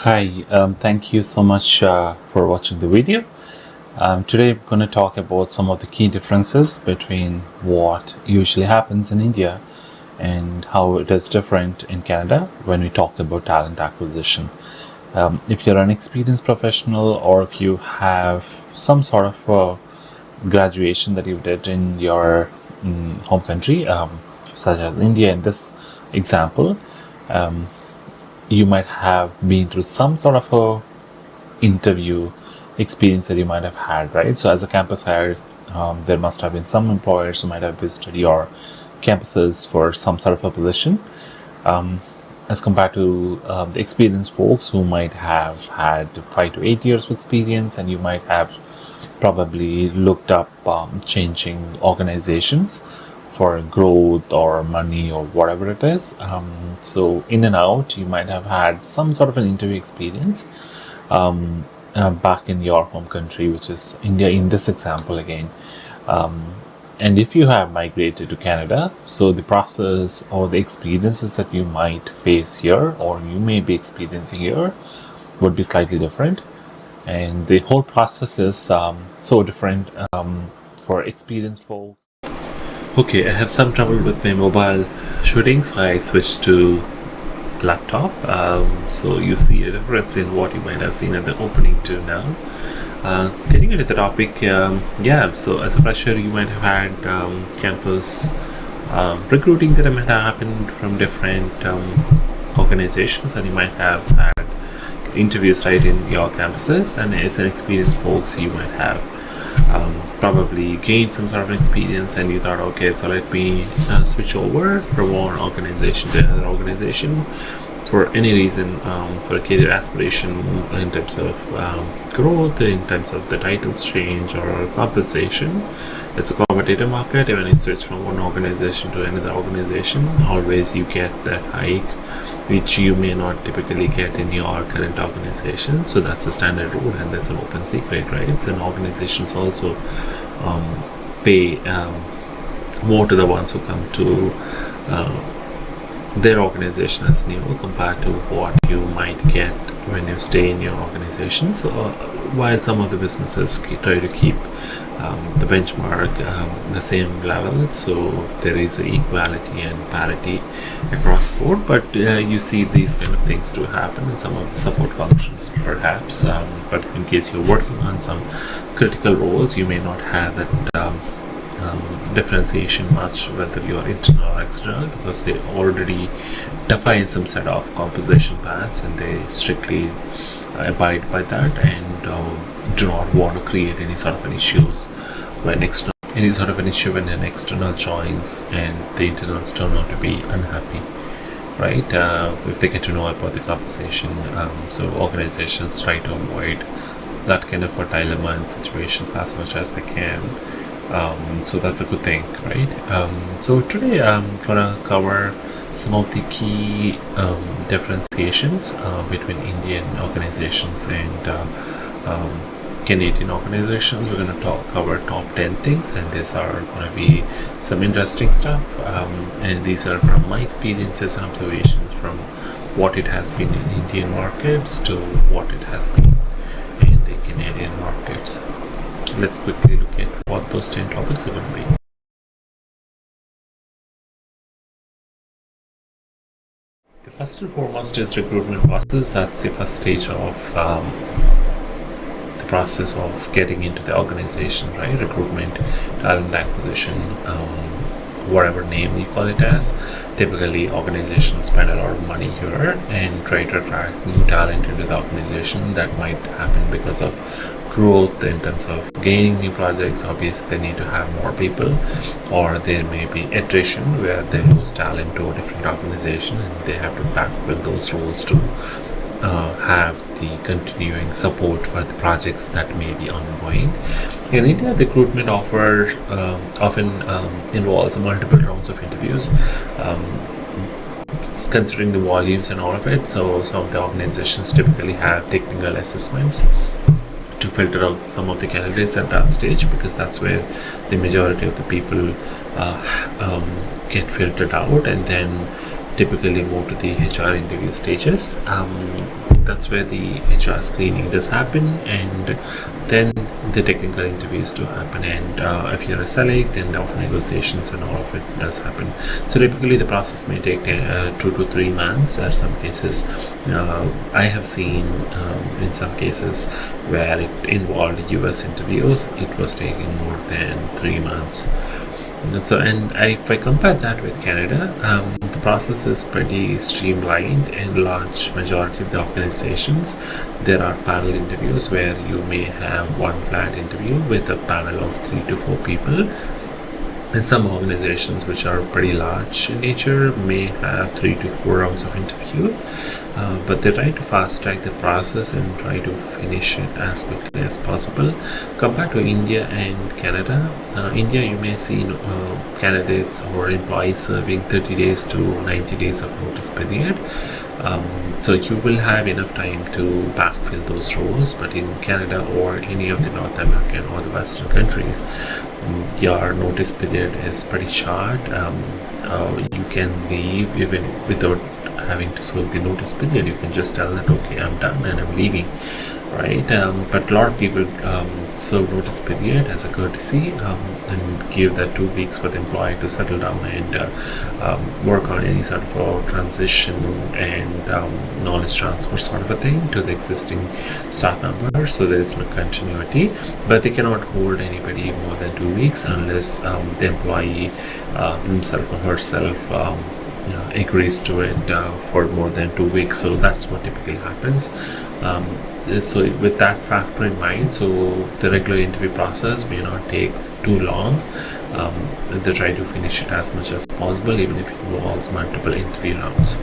Hi, thank you so much for watching the video. Today I'm going to talk about some of the key differences between what usually happens in India and how it is different in Canada when we talk about talent acquisition. If you're an experienced professional or if you have some sort of graduation that you did in your home country, such as India in this example, you might have been through some sort of a interview experience that you might have had, right? So as a campus hire, there must have been some employers who might have visited your campuses for some sort of a position, as compared to the experienced folks who might have had 5 to 8 years of experience, and you might have probably looked up changing organizations for growth or money or whatever it is. So in and out, you might have had some sort of an interview experience back in your home country, which is India in this example again. And if you have migrated to Canada, so the process or the experiences that you might face here or you may be experiencing here would be slightly different. And the whole process is so different for experienced folks. Okay, I have some trouble with my mobile shooting, so I switched to laptop. So you see a difference in what you might have seen at the opening to now. Getting into the topic, so as a fresher, you might have had campus recruiting that might have happened from different organizations, and you might have had interviews right in your campuses. And as an experienced folks, you might have probably gained some sort of experience, and you thought, okay, so let me switch over from one organization to another organization for any reason, for a career aspiration in terms of growth, in terms of the titles change or compensation. It's a competitive market. When you switch from one organization to another organization, always you get that hike which you may not typically get in your current organization. So that's the standard rule, and that's an open secret, right? And organizations also pay more to the ones who come to their organization as new compared to what you might get when you stay in your organization. So while some of the businesses try to keep the benchmark the same level, so there is equality and parity across the board, but you see these kind of things do happen in some of the support functions perhaps, but in case you're working on some critical roles, you may not have that differentiation much whether you're internal or external, because they already define some set of compensation paths and they strictly abide by that, and do not want to create any sort of an issues when an external joins and the internals turn out to be unhappy, right? If they get to know about the compensation, so organizations try to avoid that kind of a dilemma and situations as much as they can. So that's a good thing, right? So today I'm gonna cover some of the key differentiations between Indian organizations and Canadian organizations. We're going to cover top 10 things, and these are going to be some interesting stuff, and these are from my experiences and observations from what it has been in Indian markets to what it has been in the Canadian markets. Let's quickly look at what those 10 topics are going to be. The first and foremost is recruitment process. That's the first stage of the process of getting into the organization, right? Recruitment, talent acquisition, whatever name you call it as. Typically, organizations spend a lot of money here and try to attract new talent into the organization. That might happen because of growth in terms of gaining new projects. Obviously, they need to have more people, or there may be attrition where they lose talent to a different organization and they have to backfill those roles to have the continuing support for the projects that may be ongoing. In India, the recruitment often involves multiple rounds of interviews, considering the volumes and all of it. So some of the organizations typically have technical assessments to filter out some of the candidates at that stage, because that's where the majority of the people get filtered out, and then typically move to the HR interview stages. That's where the HR screening does happen, and then the technical interviews do happen. And if you're a select, then the offer negotiations and all of it does happen. So typically the process may take 2 to 3 months. In some cases, I have seen in some cases where it involved US interviews, it was taking more than 3 months. If I compare that with Canada, the process is pretty streamlined. In large majority of the organizations, there are panel interviews where you may have one flat interview with a panel of 3 to 4 people. And some organizations which are pretty large in nature may have 3 to 4 rounds of interview. But they try to fast track the process and try to finish it as quickly as possible. Compared to India and Canada, India you may see candidates or employees serving 30 days to 90 days of notice period. So you will have enough time to backfill those roles. But in Canada or any of the North American or the Western countries, your notice period is pretty short. You can leave even without having to serve the notice period. You can just tell that, okay, I'm done and I'm leaving, right? But a lot of people serve notice period as a courtesy and give that 2 weeks for the employee to settle down and work on any sort of a transition and knowledge transfer sort of a thing to the existing staff member, so there is no continuity. But they cannot hold anybody more than 2 weeks unless the employee himself or herself agrees to it for more than 2 weeks. So that's what typically happens. So with that factor in mind, so the regular interview process may not take too long. They try to finish it as much as possible, even if it involves multiple interview rounds.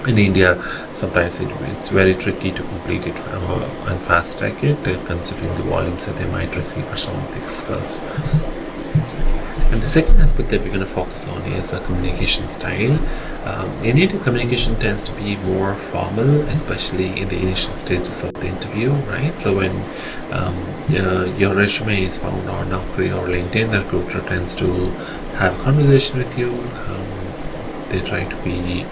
In India, sometimes it's very tricky to complete it and fast track it, considering the volumes that they might receive for some of these skills. And the second aspect that we're going to focus on is a communication style. In India, communication tends to be more formal, especially in the initial stages of the interview, right? So when your resume is found on Naukri or LinkedIn, the recruiter tends to have a conversation with you. They try to be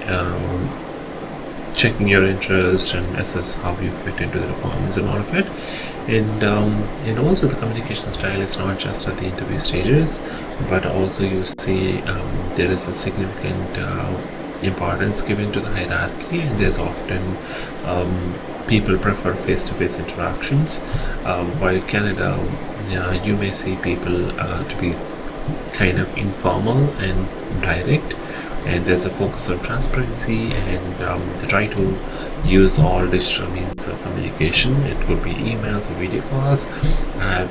checking your interest and assess how you fit into the requirements and all of it. And also the communication style is not just at the interview stages, but also you see there is a significant importance given to the hierarchy, and there's often people prefer face-to-face interactions, while Canada, you may see people to be kind of informal and direct, and there's a focus on transparency, and they try to use all digital means of communication. It could be emails or video calls. I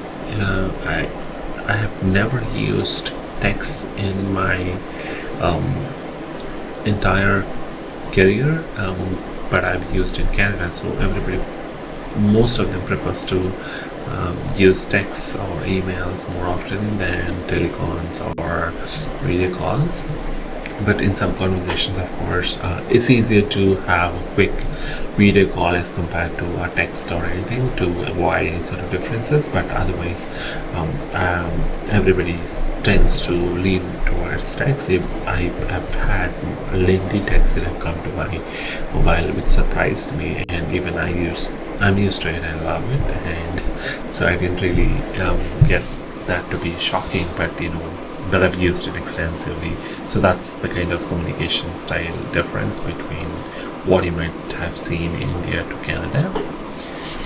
have never used text in my entire career, but I've used in Canada. So most of them prefers to use texts or emails more often than telecons or video calls. But in some conversations, of course, it's easier to have a quick video call as compared to a text or anything to avoid any sort of differences. But otherwise, everybody tends to lean towards text. I have had lengthy texts that have come to my mobile, which surprised me, and even I'm used to it. I love it, and so I didn't really get that to be shocking. But I've used it extensively. So that's the kind of communication style difference between what you might have seen in India to Canada.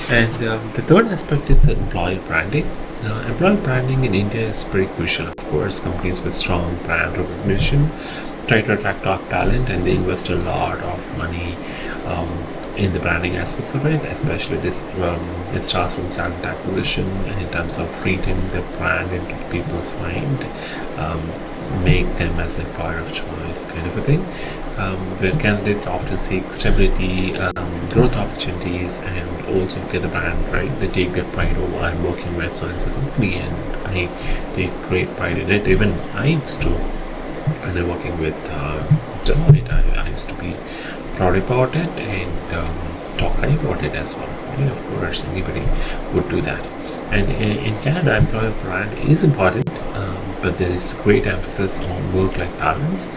And the third aspect is employer branding. Employer branding in India is pretty crucial, of course. Companies with strong brand recognition try to attract top talent, and they invest a lot of money in the branding aspects of it, especially it starts from talent acquisition and in terms of retaining the brand into people's mind, make them as an employer of choice kind of a thing, where candidates often seek stability, growth opportunities, and also get the brand right. They take their pride, oh, I'm working with so and so company and I take great pride in it. Even I used to, when I'm working with Deloitte, I used to be proud about it and talk high about it as well. And of course, anybody would do that. And in Canada, employer brand is important, but there is great emphasis on work-life balance,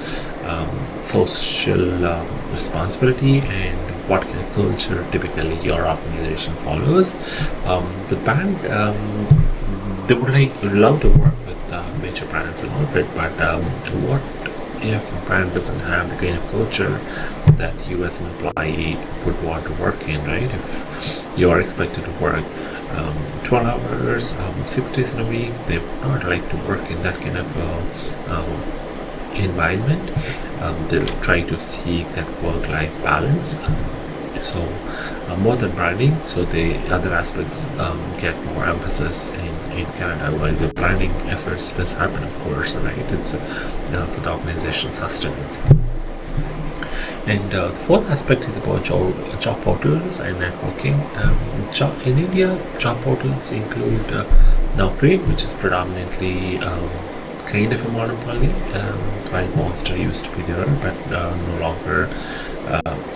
social responsibility, and what kind of culture typically your organization follows. The brand, they would love to work with major brands and all of it, but what if a brand doesn't have the kind of culture that you as an employee would want to work in, right? If you are expected to work 12 hours, 6 days in a week, they would not like to work in that kind of environment. They'll try to seek that work-life balance. So more than branding, so the other aspects get more emphasis in Canada, while the branding efforts does happen, of course, right? It's for the organization sustenance. And the fourth aspect is about job portals and networking. In India, job portals include Naukri, which is predominantly kind of a monopoly. Client Monster used to be there, but no longer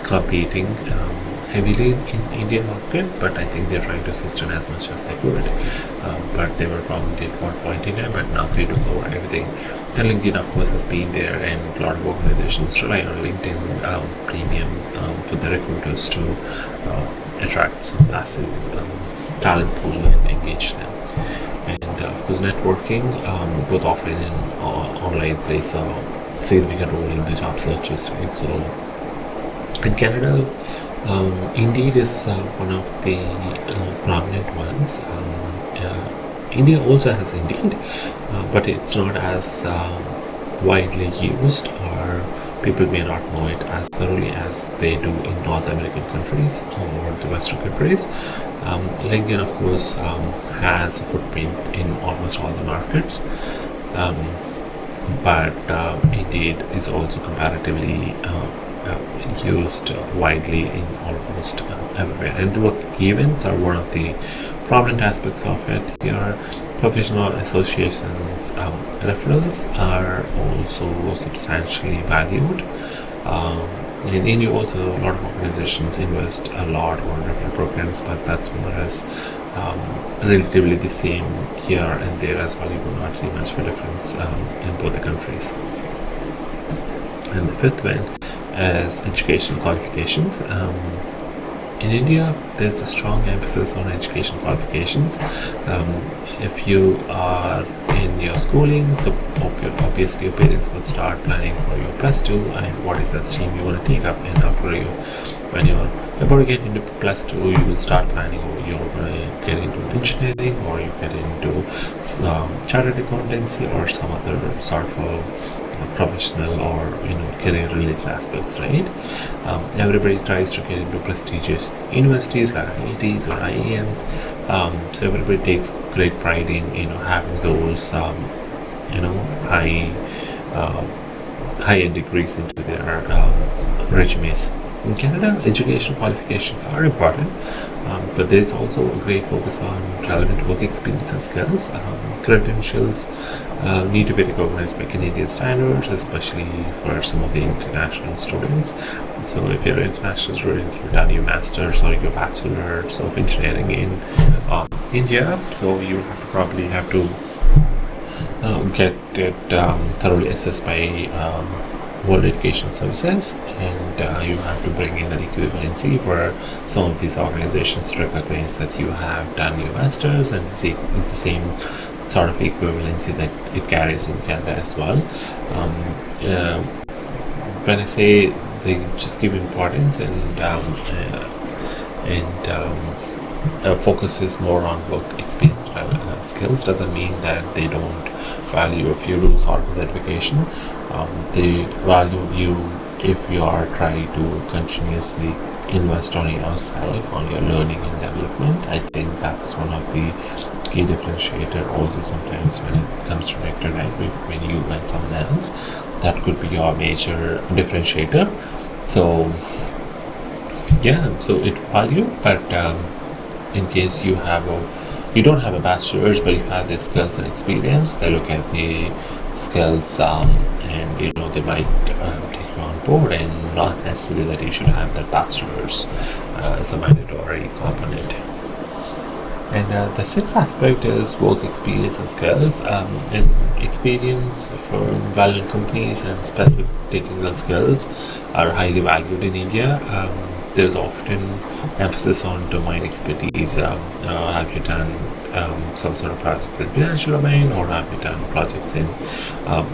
competing heavily in Indian market. But I think they're trying to sustain as much as they could. But they were prominent at one point in time, but Naukri took over everything. And LinkedIn, of course, has been there, and a lot of organizations rely on LinkedIn Premium for the recruiters to attract some passive talent pool and engage them. And of course, networking, both offline and online, plays a significant role in the job searches, right? So in Canada, Indeed is one of the prominent ones. India also has Indeed, but it's not as widely used, or people may not know it as thoroughly as they do in North American countries or the Western countries. LinkedIn, of course, has a footprint in almost all the markets, but Indeed is also comparatively used widely in almost everywhere. And networking events are one of the prominent aspects of it. Here, professional associations referrals are also substantially valued. In India, also a lot of organizations invest a lot on referral programs, but that's more or less relatively the same here and there as well. You will not see much of a difference in both the countries. And the fifth one is education qualifications. In India, there's a strong emphasis on education qualifications. If you are in your schooling, so obviously your parents would start planning for your plus 2 and what is that stream you want to take up. And after you, when you're about to get into plus 2, you will start planning, or you're going to get into engineering, or you get into chartered accountancy, or some other sort of professional or career related aspects, right? Everybody tries to get into prestigious universities like IITs or IIMs, so everybody takes great pride in having those high-end degrees into their resumes. In Canada, education qualifications are important, but there is also a great focus on relevant work experience and skills. Credentials need to be recognized by Canadian standards, especially for some of the international students. So if you're an international student, you've done your master's or your bachelor's of engineering in India, so you probably have to get it thoroughly assessed by World Education Services, and you have to bring in an equivalency for some of these organizations to recognize that you have done your masters, and see the same sort of equivalency that it carries in Canada as well. When I say they just give importance and focuses more on work experience skills, doesn't mean that they don't value if you do sort of a certification. They value you if you are trying to continuously invest on yourself, on your learning and development. I think that's one of the key differentiator also sometimes when it comes to connect between you and someone else. That could be your major differentiator. So yeah, so it value, but in case you don't have a bachelor's but you have the skills and experience, they look at the skills and they might take you on board, and not necessarily that you should have that bachelor's as a mandatory component. And the sixth aspect is work experience and skills. And experience for well-known companies and specific technical skills are highly valued in India. There's often emphasis on domain expertise. Have you done some sort of projects in financial domain, or have you done projects in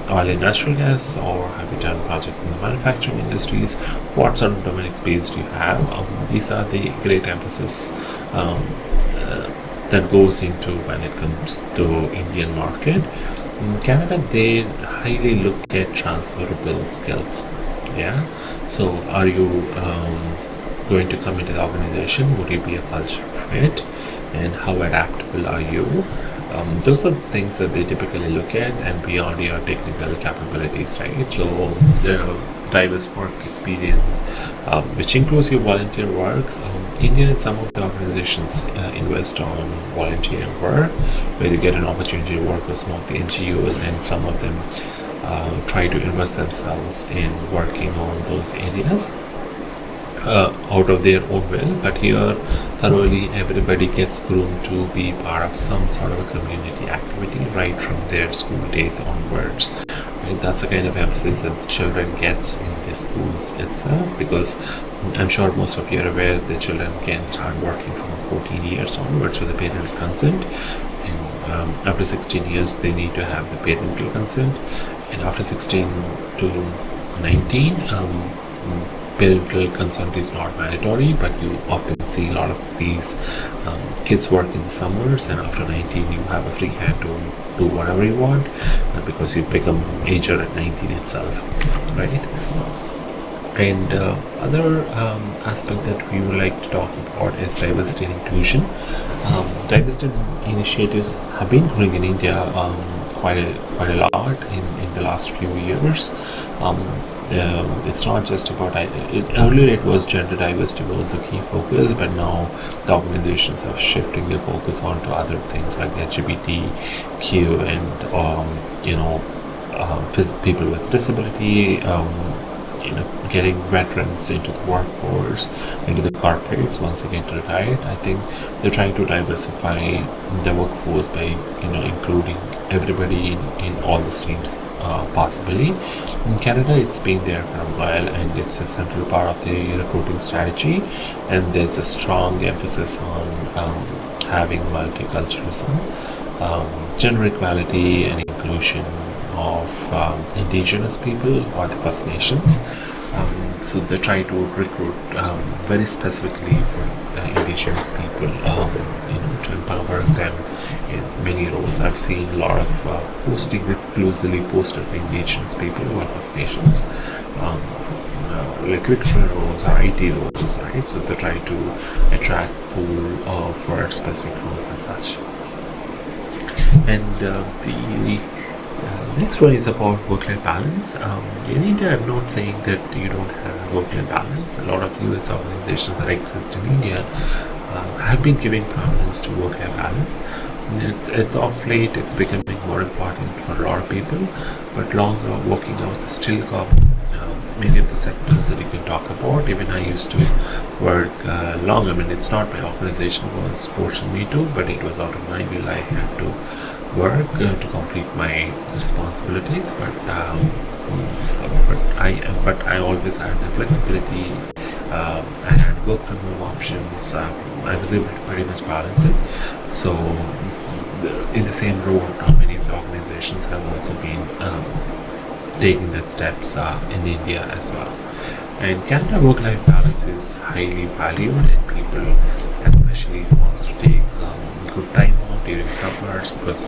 oil and natural gas, or have you done projects in the manufacturing industries? What sort of domain experience do you have? These are the great emphasis that goes into when it comes to Indian market. In Canada, they highly look at transferable skills. Yeah. So, are you going to come into the organization? Would you be a culture fit? And how adaptable are you? Those are the things that they typically look at, and beyond your technical capabilities, right? So the diverse work experience, which includes your volunteer works. India and some of the organizations invest on volunteer work, where you get an opportunity to work with some of the NGOs, and some of them try to invest themselves in working on those areas out of their own will. But here, thoroughly everybody gets groomed to be part of some sort of a community activity right from their school days onwards. Right? That's the kind of emphasis that the children get in the schools itself, because I'm sure most of you are aware the children can start working from 14 years onwards with the parental consent, and after 16 years they need to have the parental consent, and after 16 to 19 parental consent is not mandatory, but you often see a lot of these kids work in the summers, and after 19 you have a free hand to do whatever you want, because you become ager at 19 itself, right? And other aspect that we would like to talk about is diversity and inclusion. Diversity initiatives have been growing in India quite a lot in the last few years. It's not just about earlier it was gender diversity was the key focus, but now the organizations are shifting their focus onto other things like LGBTQ and people with disability, getting veterans into the workforce, into the corporates once they get retired. I think they're trying to diversify the workforce by including everybody in all the streams possibly. In Canada, it's been there for a while, and it's a central part of the recruiting strategy, and there's a strong emphasis on having multiculturalism, gender equality and inclusion of indigenous people or the First Nations. So they try to recruit very specifically for indigenous people, to empower them in many roles. I've seen a lot of posting exclusively posted for indigenous people who are First Nations, like critical roles or IT roles, right? So they try to attract pool for specific roles as such. And the next one is about work-life balance. In India, I'm not saying that you don't have work-life balance. A lot of US organizations that exist in India have been giving prominence to work-life balance. It's off late, it's becoming more important for a lot of people, but longer working hours is still common. Many of the sectors that you can talk about, even I used to work long. I mean, it's not my organization was forcing me to, but it was out of my will. I had to work to complete my responsibilities, but I always had the flexibility. I had work from home options. I was able to pretty much balance it. So in the same road, many of the organizations have also been taking that steps in India as well. And Canada work-life balance is highly valued, and people especially wants to take good time off during summers, because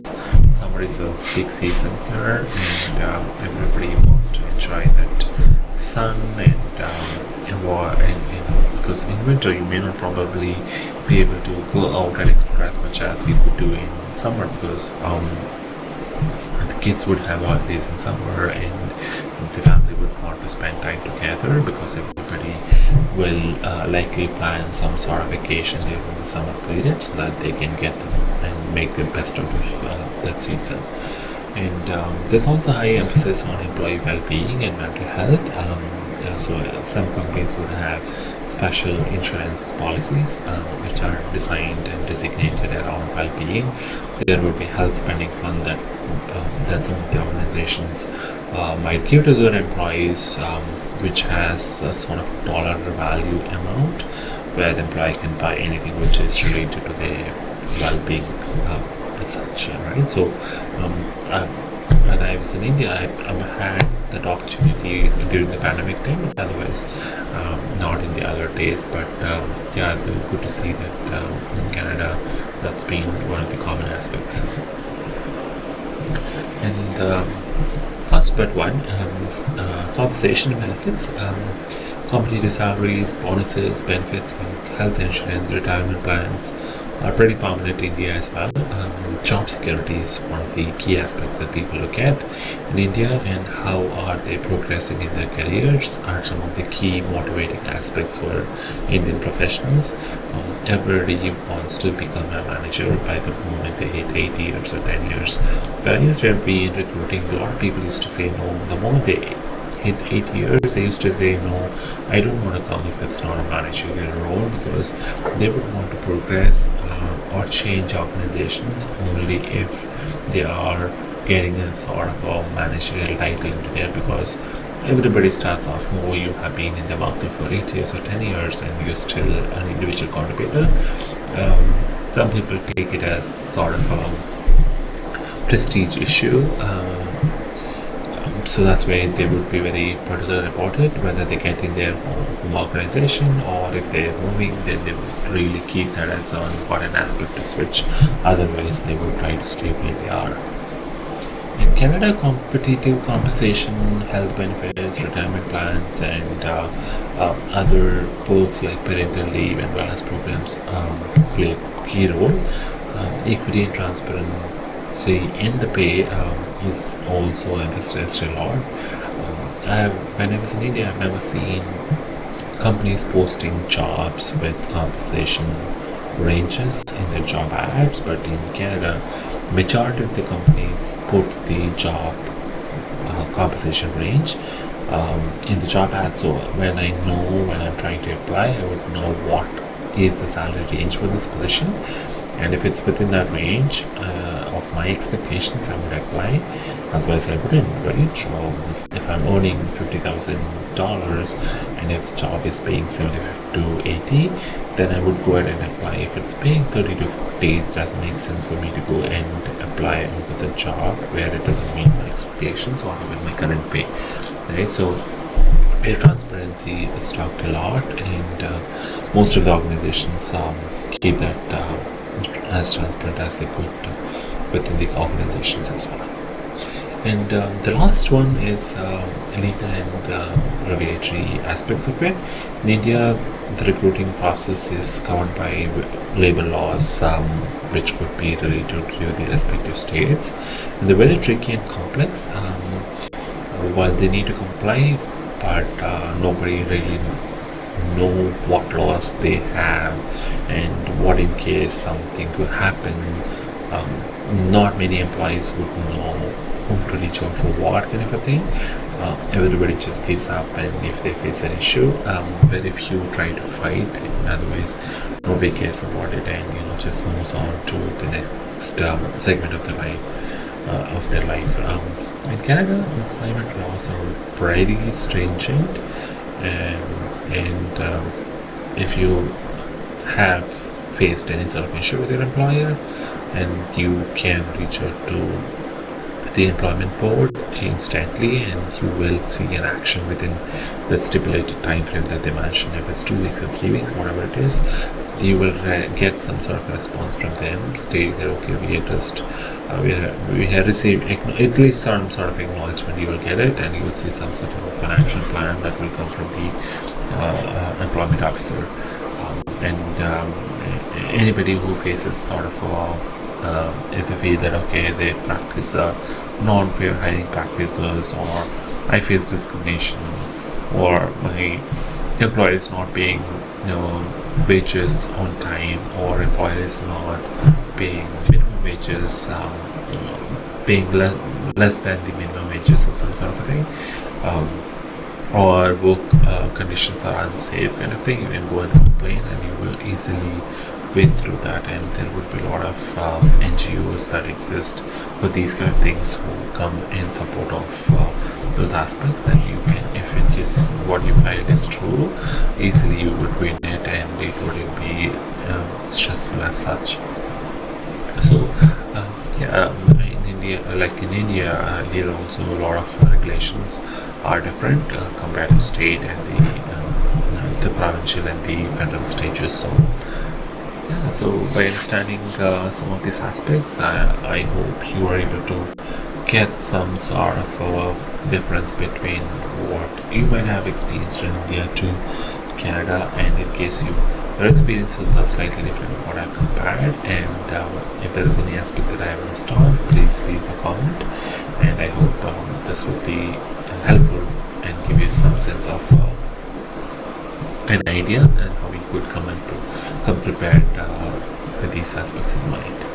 summer is a big season here, and everybody wants to enjoy that sun and because in winter you may not probably be able to go out and explore as much as you could do in summer, because the kids would have holidays in summer, and the family would want to spend time together, because everybody will likely plan some sort of vacation during the summer period, so that they can get and make the best out of that season. And there's also high emphasis on employee well-being and mental health. So some companies would have special insurance policies which are designed and designated around well-being. There would be health spending fund that some of the organizations might give to their employees, which has a sort of dollar value amount where the employee can buy anything which is related to their well-being as such, right? So when I was in India, I had that opportunity during the pandemic time, but otherwise not in the other days. But yeah, good to see that in Canada that's been one of the common aspects. And last but one, compensation benefits. Competitive salaries, bonuses, benefits like health insurance, retirement plans are pretty prominent in India as well. Job security is one of the key aspects that people look at in India, and how are they progressing in their careers are some of the key motivating aspects for Indian professionals. Everybody wants to become a manager by the moment they hit 8 years or 10 years. When I used to be in recruiting, a lot of people used to say no. The moment they hit 8 years, they used to say no, I don't want to come if it's not a managerial role, because they would want to progress or change organizations only if they are getting a sort of a managerial title into there, because everybody starts asking, oh, you have been in the market for 8 years or 10 years and you're still an individual contributor. Some people take it as sort of a prestige issue. So that's why they would be very particular about it, whether they get in their home organization or if they're moving, then they would really keep that as an important aspect to switch. Otherwise, they would try to stay where they are. In Canada, competitive compensation, health benefits, retirement plans, and other perks like parental leave and wellness programs play a key role. Equity and transparency in the pay is also emphasized a lot. When I was in India, I've never seen companies posting jobs with compensation ranges in their job ads, but in Canada, majority of the companies put the job compensation range in the job ad. So when I'm trying to apply, I would know what is the salary range for this position, and if it's within that range of my expectations, I would apply. Otherwise, I wouldn't, right? So if I'm earning $50,000 and if the job is paying 70 to 80, then I would go ahead and apply. If it's paying 30 to 40, it doesn't make sense for me to go and apply with the job where it doesn't meet my expectations or even my current pay, right? So pay transparency is talked a lot, and most of the organizations keep that as transparent as they could within the organizations as well. And the last one is legal and regulatory aspects of it. In India, the recruiting process is covered by labor laws, which could be related to the respective states. And they're very tricky and complex. While they need to comply, but nobody really know what laws they have and what in case something could happen. Not many employees would know whom to reach out for what kind of a thing. Everybody just gives up, and if they face an issue, very few try to fight, and otherwise nobody cares about it, and just moves on to the next segment of their life. In Canada, employment laws are pretty stringent, and if you have faced any sort of issue with your employer, and you can reach out to the employment board instantly, and you will see an action within the stipulated time frame that they mention. If it's 2 weeks or 3 weeks, whatever it is, you will get some sort of a response from them stating that okay, we have received at least some sort of acknowledgement. You will get it, and you will see some sort of an action plan that will come from the employment officer. Anybody who faces sort of if they feel that okay, they practice non-fair hiring practices, or I face discrimination, or my employer is not paying wages on time, or employer is not paying minimum wages, paying less than the minimum wages or some sort of a thing, or work conditions are unsafe kind of thing, you can go and complain and you will easily wade through that. And there would be a lot of NGOs that exist for these kind of things who come in support of those aspects. And you can, if in case what you file is true, easily you would win it and it wouldn't be stressful as such. So in India, here also a lot of regulations are different compared to state and the provincial and the federal stages. So yeah, so by understanding some of these aspects, I hope you are able to get some sort of difference between what you might have experienced in India to Canada, and in case your experiences are slightly different from what I've compared, and if there is any aspect that I have missed on, please leave a comment, and I hope this will be helpful and give you some sense of an idea and how you could come prepared with these aspects in mind.